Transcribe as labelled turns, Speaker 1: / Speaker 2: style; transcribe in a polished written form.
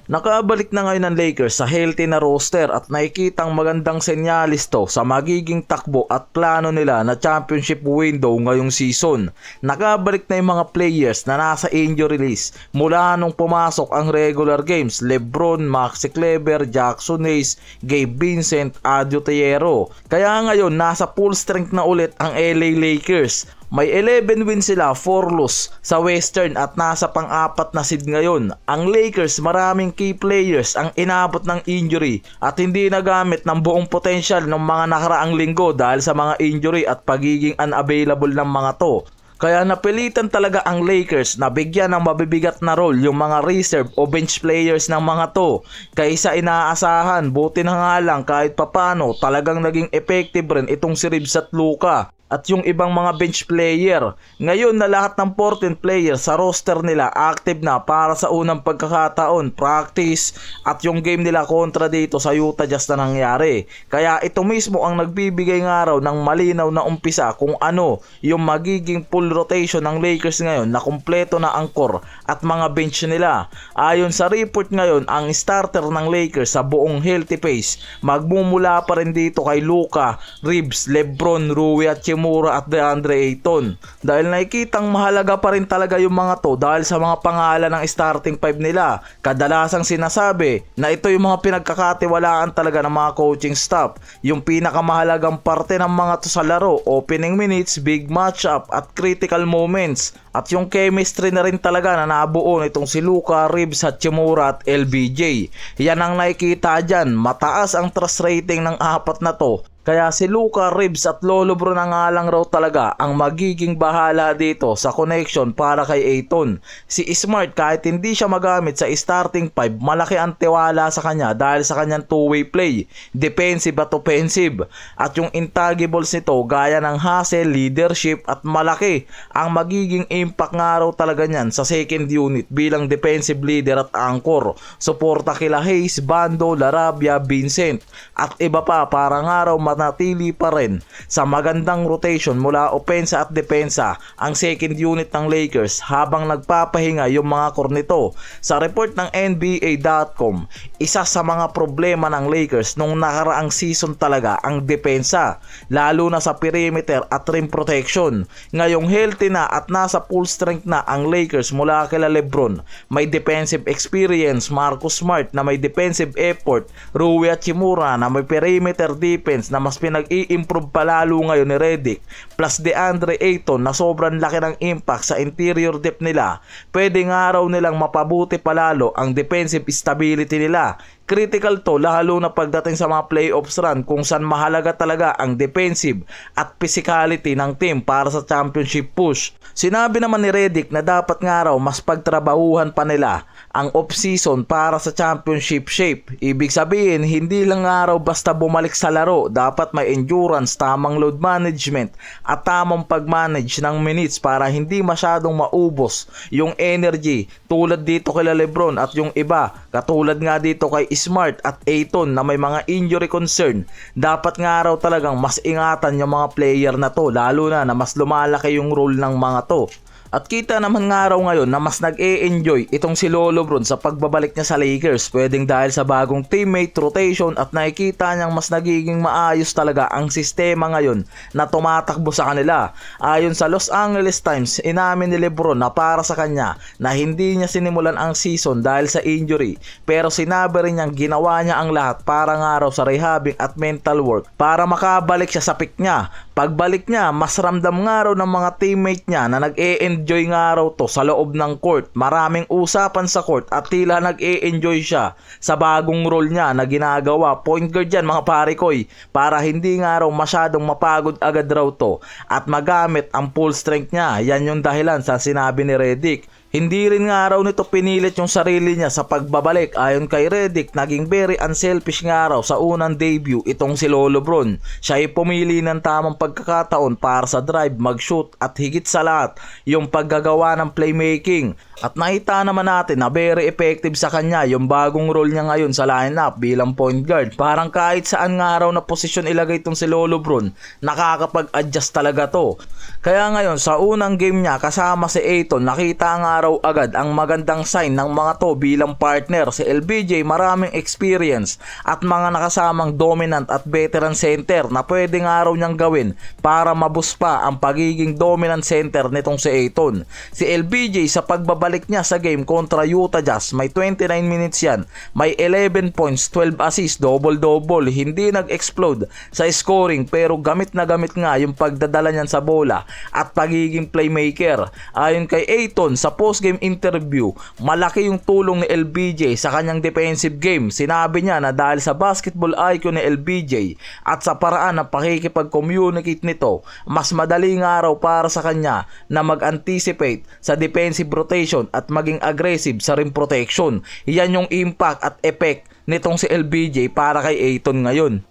Speaker 1: Nakabalik na ngayon ng Lakers sa healthy na roster at nakikitang magandang senyalis to sa magiging takbo at plano nila na championship window ngayong season. Nakabalik na yung mga players na nasa injury list mula nung pumasok ang regular games: LeBron, Maxi Kleber, Jackson Hayes, Gabe Vincent, Adio Tellero. Kaya ngayon nasa full strength na ulit ang LA Lakers. May 11 wins sila, 4 loss sa Western at nasa pang-apat na seed ngayon. Ang Lakers, maraming key players ang inabot ng injury at hindi nagamit ng buong potential ng mga nakaraang linggo dahil sa mga injury at pagiging unavailable ng mga to. Kaya napilitan talaga ang Lakers na bigyan ng mabibigat na role yung mga reserve o bench players ng mga to. Kaysa inaasahan, buti na nga lang kahit papano talagang naging effective rin itong si Reeves at Luka at yung ibang mga bench player. Ngayon na lahat ng 14 players sa roster nila active na para sa unang pagkakataon, practice at yung game nila kontra dito sa Utah Jazz na nangyari. Kaya ito mismo ang nagbibigay ng araw ng malinaw na umpisa kung ano yung magiging full rotation ng Lakers ngayon na kumpleto na ang core at mga bench nila. Ayon sa report ngayon, ang starter ng Lakers sa buong healthy pace magmumula pa rin dito kay Luka, Reeves, LeBron, Rui at Mura at DeAndre Ayton. Dahil nakikitang mahalaga pa rin talaga yung mga to dahil sa mga pangalan ng starting five nila. Kadalasang sinasabi na ito yung mga pinagkakatiwalaan talaga ng mga coaching staff. Yung pinakamahalagang parte ng mga to sa laro, opening minutes, big matchup at critical moments. At yung chemistry na rin talaga na nabuo nitong si Luka, Reeves, Hachimura at LBJ. Yan ang nakikita dyan. Mataas ang trust rating ng apat na to. Kaya si Luka, Reeves at Lolo Bro na nga lang raw talaga ang magiging bahala dito sa connection para kay Ayton. Si Smart, kahit hindi siya magamit sa starting five, malaki ang tiwala sa kanya dahil sa kanyang two-way play, defensive at offensive. At yung intangibles nito gaya ng hustle, leadership at malaki ang magiging impact nga raw talaga niyan sa second unit bilang defensive leader at anchor. Suporta kila Hayes, Bando, Larabia, Vincent at iba pa para nga raw manatili pa rin sa magandang rotation mula opensa at depensa ang second unit ng Lakers habang nagpapahinga yung mga core nito. Sa report ng NBA.com, isa sa mga problema ng Lakers nung nakaraang season talaga ang depensa, lalo na sa perimeter at rim protection. Ngayong healthy na at nasa full strength na ang Lakers mula kila LeBron, may defensive experience, Marcus Smart na may defensive effort, Rui Hachimura na may perimeter defense na mas pinag-i-improve palalo ngayon ni Redick, plus DeAndre Ayton na sobrang laki ng impact sa interior depth nila, pwede nga raw nilang mapabuti palalo ang defensive stability nila. Critical to lalo na pagdating sa mga playoffs run kung saan mahalaga talaga ang defensive at physicality ng team para sa championship push. Sinabi naman ni Redick na dapat nga raw mas pagtrabahuhan pa nila ang off-season para sa championship shape. Ibig sabihin, hindi lang nga raw basta bumalik sa laro, dapat may endurance, tamang load management at tamang pag-manage ng minutes para hindi masyadong maubos yung energy tulad dito kay LeBron at yung iba, katulad nga dito kay Smart at Ayton na may mga injury concern. Dapat nga raw talagang mas ingatan yung mga player na to, lalo na mas lumalaki yung role ng mga to. At kita naman nga raw ngayon na mas nag-e-enjoy itong si Lolo Bron sa pagbabalik niya sa Lakers, pwedeng dahil sa bagong teammate rotation at nakikita niyang mas nagiging maayos talaga ang sistema ngayon na tumatakbo sa kanila. Ayon sa Los Angeles Times, inamin ni LeBron na para sa kanya na hindi niya sinimulan ang season dahil sa injury, pero sinabi rin niyang ginawa niya ang lahat para nga raw sa rehabbing at mental work para makabalik siya sa peak niya. Pagbalik niya, mas ramdam nga raw ng mga teammate niya na nag-e-enjoy nga raw to sa loob ng court. Maraming usapan sa court at tila nag-e-enjoy siya sa bagong role niya na ginagawa. Point guard yan mga pare koy, para hindi nga raw masyadong mapagod agad raw to at magamit ang full strength niya. Yan yung dahilan sa sinabi ni Redick. Hindi rin nga raw nito pinilit yung sarili niya sa pagbabalik. Ayon kay Redick, naging very unselfish nga raw sa unang debut itong si Lolo Bron. Siya ay pumili ng tamang pagkakataon para sa drive, mag-shoot at higit sa lahat yung paggagawa ng playmaking. At nakita naman natin na very effective sa kanya yung bagong role niya ngayon sa lineup bilang point guard. Parang kahit saan nga raw na posisyon ilagay itong si Lolo Bron, nakakapag-adjust talaga to. Kaya ngayon sa unang game niya kasama si Ayton, nakita nga raw agad ang magandang sign ng mga to bilang partner. Si LBJ maraming experience at mga nakasamang dominant at veteran center na pwede nga raw niyang gawin para mabus pa ang pagiging dominant center nitong si Ayton. Si LBJ sa pagbabalik niya sa game kontra Utah Jazz, may 29 minutes yan, may 11 points, 12 assists, double-double, hindi nag-explode sa scoring pero gamit na gamit nga yung pagdadala niyan sa bola at pagiging playmaker. Ayon kay Ayton sa post-game interview, malaki yung tulong ni LBJ sa kanyang defensive game. Sinabi niya na dahil sa basketball IQ ni LBJ at sa paraan ng pakikipag-communicate nito, mas madali nga raw para sa kanya na mag-anticipate sa defensive rotation at maging aggressive sa rim protection. Yan yung impact at effect nitong si LBJ para kay Ayton ngayon.